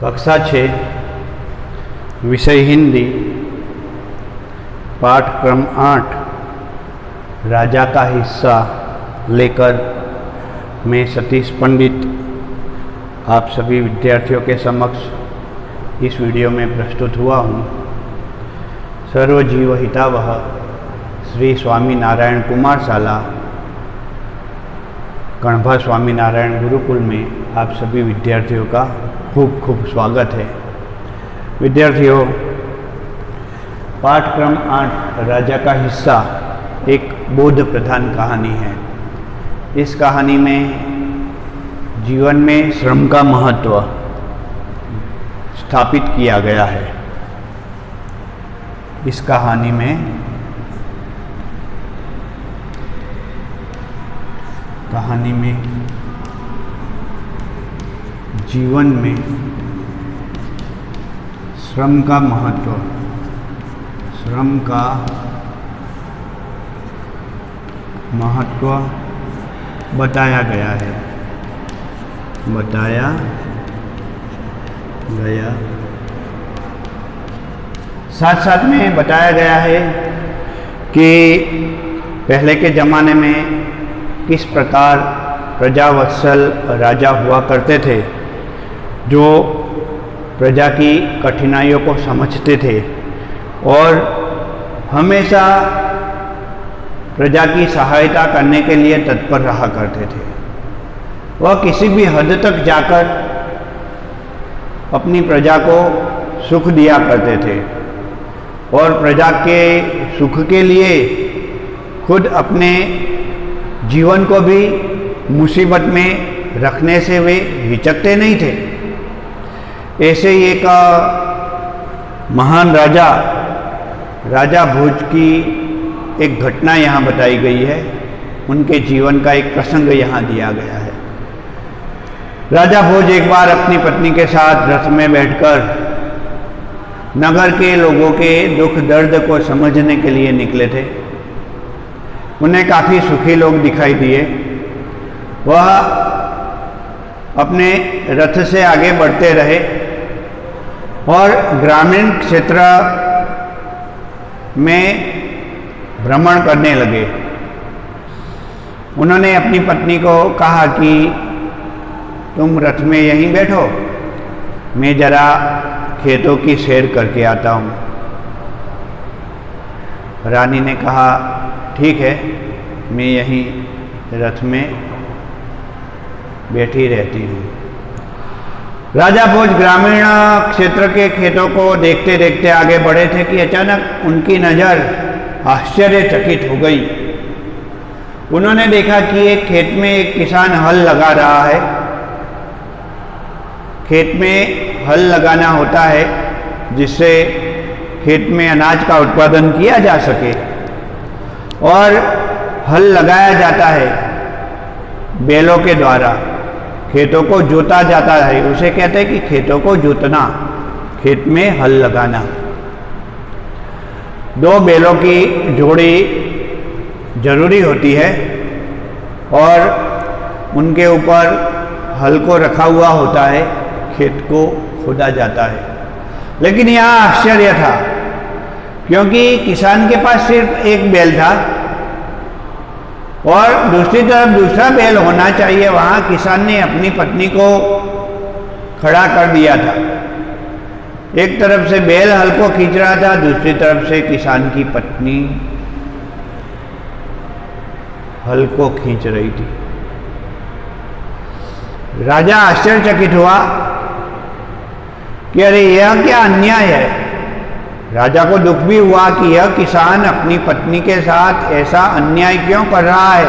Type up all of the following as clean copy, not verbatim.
कक्षा 6 विषय हिंदी पाठक्रम 8 राजा का हिस्सा लेकर मैं सतीश पंडित आप सभी विद्यार्थियों के समक्ष इस वीडियो में प्रस्तुत हुआ हूँ। सर्वजीव हितावह श्री स्वामी नारायण कुमार शाला कण्भा स्वामी नारायण गुरुकुल में आप सभी विद्यार्थियों का खूब खूब स्वागत है। विद्यार्थियों, पाठक्रम 8 राजा का हिस्सा एक बोध प्रधान कहानी है। इस कहानी में जीवन में श्रम का महत्व स्थापित किया गया है। इस कहानी में जीवन में श्रम का महत्व बताया गया है। साथ साथ में बताया गया है कि पहले के ज़माने में किस प्रकार प्रजावत्सल राजा हुआ करते थे, जो प्रजा की कठिनाइयों को समझते थे और हमेशा प्रजा की सहायता करने के लिए तत्पर रहा करते थे। वह किसी भी हद तक जाकर अपनी प्रजा को सुख दिया करते थे और प्रजा के सुख के लिए खुद अपने जीवन को भी मुसीबत में रखने से वे हिचकते नहीं थे। ऐसे ही एक महान राजा भोज की एक घटना यहाँ बताई गई है। उनके जीवन का एक प्रसंग यहाँ दिया गया है। राजा भोज एक बार अपनी पत्नी के साथ रथ में बैठकर नगर के लोगों के दुख दर्द को समझने के लिए निकले थे। उन्हें काफ़ी सुखी लोग दिखाई दिए। वह अपने रथ से आगे बढ़ते रहे और ग्रामीण क्षेत्र में भ्रमण करने लगे। उन्होंने अपनी पत्नी को कहा कि तुम रथ में यहीं बैठो, मैं जरा खेतों की सैर करके आता हूँ। रानी ने कहा ठीक है, मैं यहीं रथ में बैठी रहती हूँ। राजा भोज ग्रामीण क्षेत्र के खेतों को देखते देखते आगे बढ़े थे कि अचानक उनकी नज़र आश्चर्यचकित हो गई। उन्होंने देखा कि एक खेत में एक किसान हल लगा रहा है। खेत में हल लगाना होता है जिससे खेत में अनाज का उत्पादन किया जा सके और हल लगाया जाता है बैलों के द्वारा। खेतों को जोता जाता है, उसे कहते हैं कि खेतों को जोतना, खेत में हल लगाना। दो बैलों की जोड़ी जरूरी होती है और उनके ऊपर हल को रखा हुआ होता है, खेत को खोदा जाता है। लेकिन यहाँ आश्चर्य था, क्योंकि किसान के पास सिर्फ एक बैल था और दूसरी तरफ दूसरा बैल होना चाहिए। वहाँ किसान ने अपनी पत्नी को खड़ा कर दिया था। एक तरफ से बैल हल को खींच रहा था, दूसरी तरफ से किसान की पत्नी हल को खींच रही थी। राजा आश्चर्यचकित हुआ कि अरे यह क्या अन्याय है। राजा को दुख भी हुआ कि यह किसान अपनी पत्नी के साथ ऐसा अन्याय क्यों कर रहा है।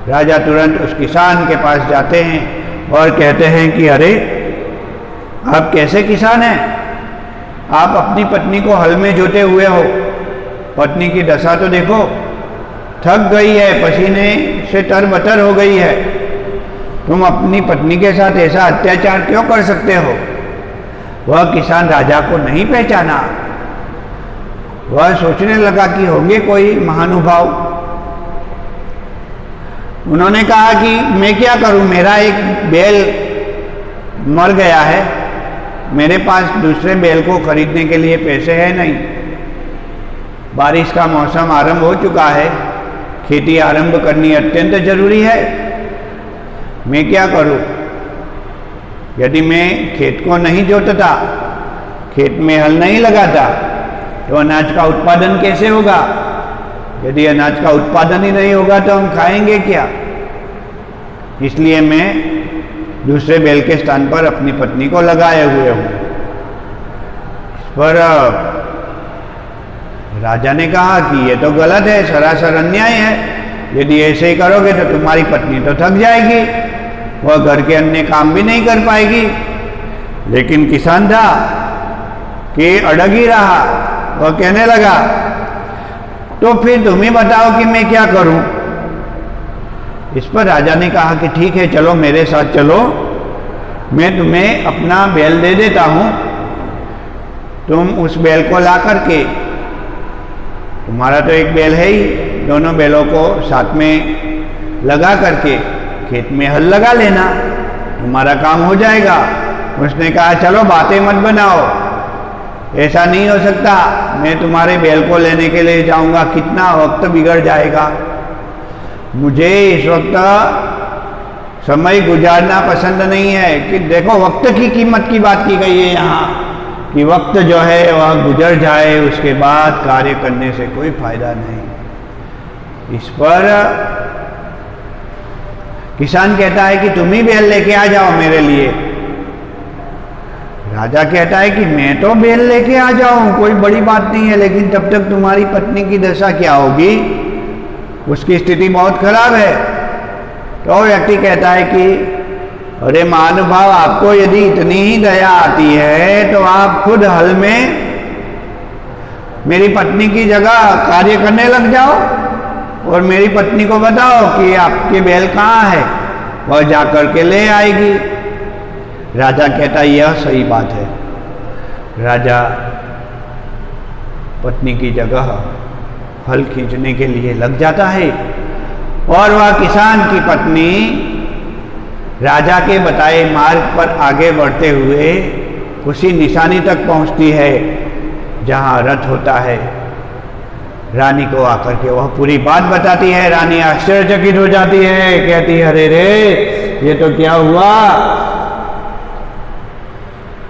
राजा तुरंत उस किसान के पास जाते हैं और कहते हैं कि अरे आप कैसे किसान हैं, आप अपनी पत्नी को हल में जोते हुए हो। पत्नी की दशा तो देखो, थक गई है, पसीने से तरबतर हो गई है। तुम अपनी पत्नी के साथ ऐसा अत्याचार क्यों कर सकते हो। वह किसान राजा को नहीं पहचाना। वह सोचने लगा कि होंगे कोई महानुभाव। उन्होंने कहा कि मैं क्या करूं, मेरा एक बैल मर गया है, मेरे पास दूसरे बैल को खरीदने के लिए पैसे है नहीं, बारिश का मौसम आरंभ हो चुका है, खेती आरंभ करनी अत्यंत जरूरी है, मैं क्या करूं? यदि मैं खेत को नहीं जोतता, खेत में हल नहीं लगाता, तो अनाज का उत्पादन कैसे होगा? यदि अनाज का उत्पादन ही नहीं होगा तो हम खाएंगे क्या? इसलिए मैं दूसरे बैल के स्थान पर अपनी पत्नी को लगाए हुए हूं। इस पर राजा ने कहा कि ये तो गलत है, सरासर अन्याय है। यदि ऐसे ही करोगे तो तुम्हारी पत्नी तो थक जाएगी, वह घर के अन्य काम भी नहीं कर पाएगी। लेकिन किसान था कि अड़ग ही रहा, वह कहने लगा तो फिर तुम ही बताओ कि मैं क्या करूं? इस पर राजा ने कहा कि ठीक है, चलो मेरे साथ चलो, मैं तुम्हें अपना बैल दे देता हूं, तुम उस बैल को ला करके, तुम्हारा तो एक बैल है ही, दोनों बैलों को साथ में लगा करके खेत में हल लगा लेना, तुम्हारा काम हो जाएगा। उसने कहा चलो बातें मत बनाओ, ऐसा नहीं हो सकता, मैं तुम्हारे बैल को लेने के लिए जाऊंगा, कितना वक्त बिगड़ जाएगा, मुझे इस वक्त समय गुजारना पसंद नहीं है। कि देखो वक्त की कीमत की बात की गई है यहाँ, कि वक्त जो है वह गुजर जाए, उसके बाद कार्य करने से कोई फायदा नहीं। इस पर किसान कहता है कि तुम ही बैल लेके आ जाओ मेरे लिए। राजा कहता है कि मैं तो बैल लेके आ जाऊं, कोई बड़ी बात नहीं है, लेकिन तब तक तुम्हारी पत्नी की दशा क्या होगी? उसकी स्थिति बहुत खराब है। तो व्यक्ति कहता है कि अरे महानुभाव, आपको यदि इतनी ही दया आती है तो आप खुद हल में मेरी पत्नी की जगह कार्य करने लग जाओ और मेरी पत्नी को बताओ कि आपके बैल कहाँ है, वह जाकर के ले आएगी। राजा कहता है यह सही बात है। राजा पत्नी की जगह हल खींचने के लिए लग जाता है और वह किसान की पत्नी राजा के बताए मार्ग पर आगे बढ़ते हुए उसी निशानी तक पहुंचती है जहां रथ होता है। रानी को आकर के वह पूरी बात बताती है। रानी आश्चर्यचकित हो जाती है, कहती है अरे रे, ये तो क्या हुआ?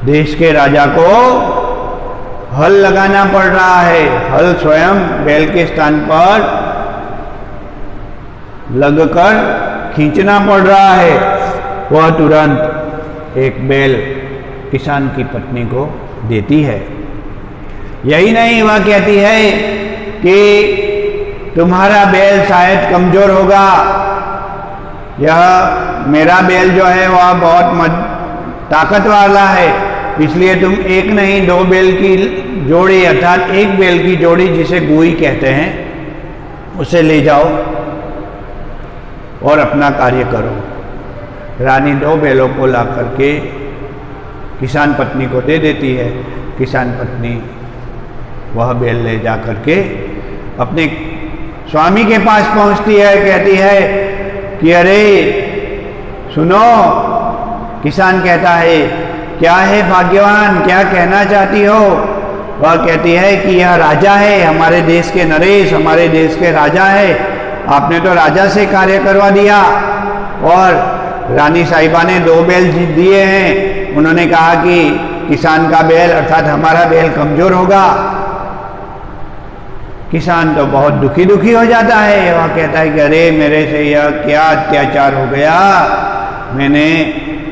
देश के राजा को हल लगाना पड़ रहा है, हल स्वयं बैल के स्थान पर लगकर खींचना पड़ रहा है। वह तुरंत एक बैल किसान की पत्नी को देती है। यही नहीं, वह कहती है कि तुम्हारा बैल शायद कमजोर होगा, यह मेरा बैल जो है वह बहुत ताकत वाला है, इसलिए तुम एक नहीं 2 बैल की जोड़ी, अर्थात एक बैल की जोड़ी जिसे गुई कहते हैं, उसे ले जाओ और अपना कार्य करो। रानी 2 बैलों को ला करके किसान पत्नी को दे देती है। किसान पत्नी वह बैल ले जा करके अपने स्वामी के पास पहुंचती है, कहती है कि अरे सुनो। किसान कहता है क्या है भाग्यवान, क्या कहना चाहती हो? वह कहती है कि यह राजा है, हमारे देश के नरेश, हमारे देश के राजा है, आपने तो राजा से कार्य करवा दिया। और रानी साहिबा ने 2 बैल दिए हैं, उन्होंने कहा कि किसान का बैल अर्थात हमारा बैल कमजोर होगा। किसान तो बहुत दुखी हो जाता है। वह कहता है कि अरे मेरे से यह क्या अत्याचार हो गया, मैंने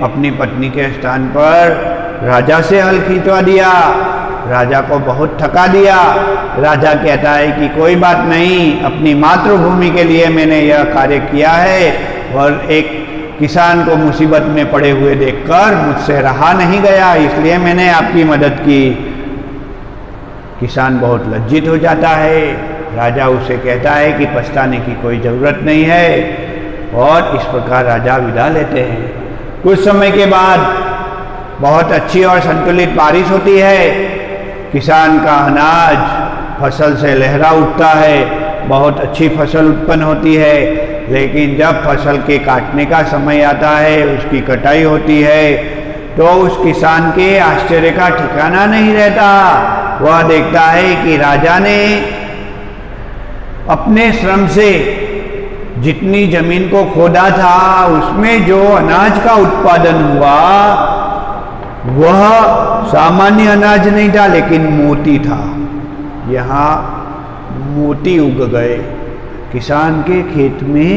अपनी पत्नी के स्थान पर राजा से हल खींचवा दिया, राजा को बहुत थका दिया। राजा कहता है कि कोई बात नहीं, अपनी मातृभूमि के लिए मैंने यह कार्य किया है और एक किसान को मुसीबत में पड़े हुए देखकर मुझसे रहा नहीं गया, इसलिए मैंने आपकी मदद की। किसान बहुत लज्जित हो जाता है। राजा उसे कहता है कि पछताने की कोई ज़रूरत नहीं है और इस प्रकार राजा विदा लेते हैं। कुछ समय के बाद बहुत अच्छी और संतुलित बारिश होती है। किसान का अनाज फसल से लहरा उठता है, बहुत अच्छी फसल उत्पन्न होती है। लेकिन जब फसल के काटने का समय आता है, उसकी कटाई होती है, तो उस किसान के आश्चर्य का ठिकाना नहीं रहता। वह देखता है कि राजा ने अपने श्रम से जितनी जमीन को खोदा था उसमें जो अनाज का उत्पादन हुआ वह सामान्य अनाज नहीं था, लेकिन मोती था। यहाँ मोती उग गए। किसान के खेत में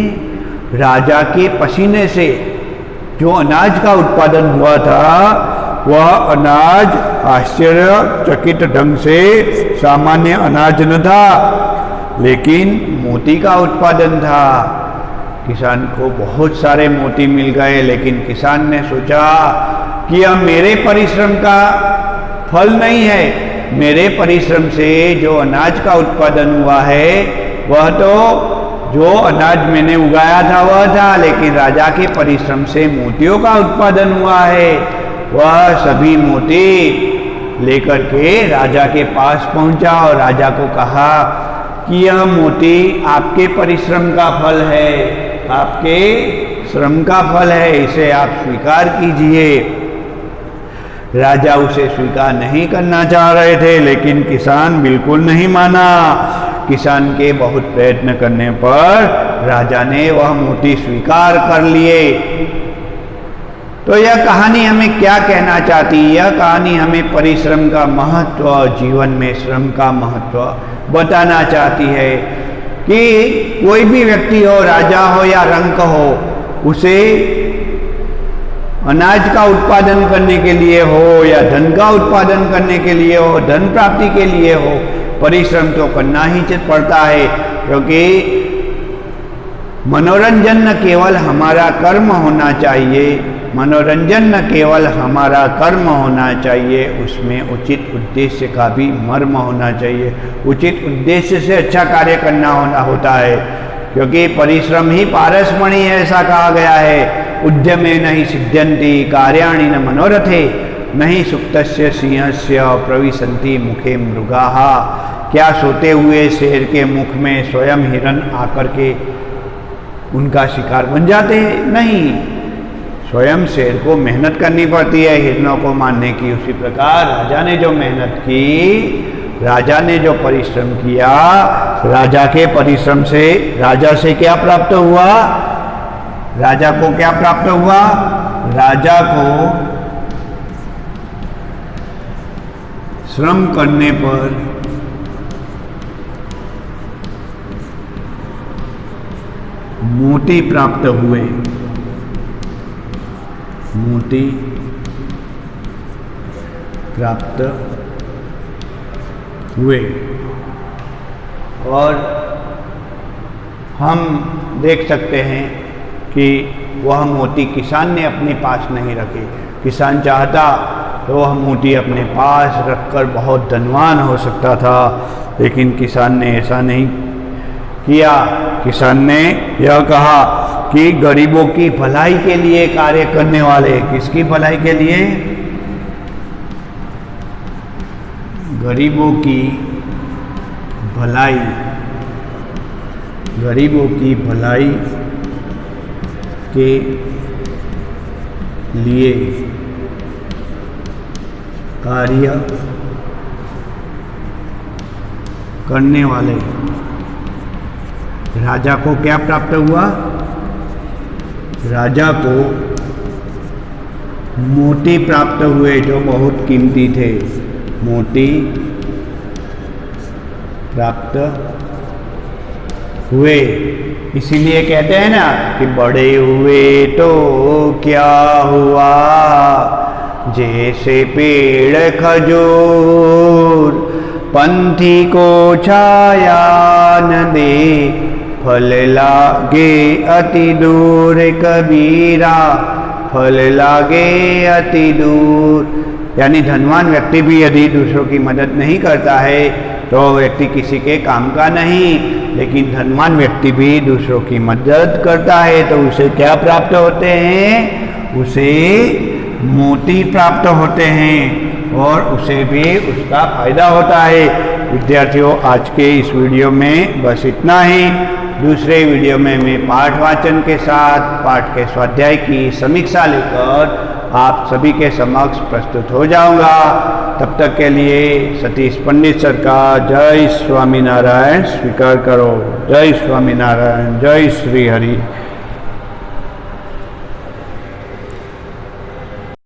राजा के पसीने से जो अनाज का उत्पादन हुआ था वह अनाज आश्चर्यचकित ढंग से सामान्य अनाज न था, लेकिन मोती का उत्पादन था। किसान को बहुत सारे मोती मिल गए, लेकिन किसान ने सोचा कि यह मेरे परिश्रम का फल नहीं है। मेरे परिश्रम से जो अनाज का उत्पादन हुआ है वह तो जो अनाज मैंने उगाया था वह था, लेकिन राजा के परिश्रम से मोतियों का उत्पादन हुआ है। वह सभी मोती लेकर के राजा के पास पहुंचा और राजा को कहा कि यह मोती आपके परिश्रम का फल है, आपके श्रम का फल है, इसे आप स्वीकार कीजिए। राजा उसे स्वीकार नहीं करना चाह रहे थे, लेकिन किसान बिल्कुल नहीं माना। किसान के बहुत प्रयत्न करने पर राजा ने वह मोती स्वीकार कर लिए। तो यह कहानी हमें क्या कहना चाहती है? यह कहानी हमें परिश्रम का महत्व, जीवन में श्रम का महत्व बताना चाहती है कि कोई भी व्यक्ति हो, राजा हो या रंक हो, उसे अनाज का उत्पादन करने के लिए हो या धन का उत्पादन करने के लिए हो, धन प्राप्ति के लिए हो, परिश्रम तो करना ही पड़ता है। क्योंकि मनोरंजन न केवल हमारा कर्म होना चाहिए, मनोरंजन न केवल हमारा कर्म होना चाहिए, उसमें उचित उद्देश्य का भी मर्म होना चाहिए। उचित उद्देश्य से अच्छा कार्य करना होता है, क्योंकि परिश्रम ही पारसमणि है, ऐसा कहा गया है। उद्यमे नहीं सिद्ध्यन्ति कार्याणि न मनोरथे, नहीं सुप्तस्य सिंहस्य प्रविशन्ति मुखे मृगाः। क्या सोते हुए शेर के मुख में स्वयं हिरण आकर के उनका शिकार बन जाते हैं? नहीं, स्वयं शेर को मेहनत करनी पड़ती है हिरणों को मारने की। उसी प्रकार राजा ने जो मेहनत की, राजा ने जो परिश्रम किया, राजा के परिश्रम से राजा से क्या प्राप्त हुआ? राजा को क्या प्राप्त हुआ? राजा को श्रम करने पर मोती प्राप्त हुए। मोती प्राप्त हुए और हम देख सकते हैं कि वह मोती किसान ने अपने पास नहीं रखे। किसान चाहता तो वह मोती अपने पास रखकर बहुत धनवान हो सकता था, लेकिन किसान ने ऐसा नहीं किया। किसान ने यह कहा कि गरीबों की भलाई के लिए कार्य करने वाले, किसकी भलाई के लिए? गरीबों की भलाई, गरीबों की भलाई के लिए कार्य करने वाले। राजा को क्या प्राप्त हुआ? राजा को मोती प्राप्त हुए जो बहुत कीमती थे। मोती प्राप्त हुए, इसीलिए कहते हैं ना कि बड़े हुए तो क्या हुआ, जैसे पेड़ खजूर पंथी को छाया न दे, फल लागे अति दूर कबीरा, फल लागे अति दूर। यानी धनवान व्यक्ति भी यदि दूसरों की मदद नहीं करता है तो व्यक्ति किसी के काम का नहीं, लेकिन धनवान व्यक्ति भी दूसरों की मदद करता है तो उसे क्या प्राप्त होते हैं? उसे मोती प्राप्त होते हैं और उसे भी उसका फायदा होता है। विद्यार्थियों, आज के इस वीडियो में बस इतना ही। दूसरे वीडियो में मैं पाठ वाचन के साथ पाठ के स्वाध्याय की समीक्षा लेकर आप सभी के समक्ष प्रस्तुत हो जाऊंगा। तब तक के लिए सतीश पंडित सर का जय स्वामीनारायण स्वीकार करो। जय स्वामीनारायण, जय श्री हरि।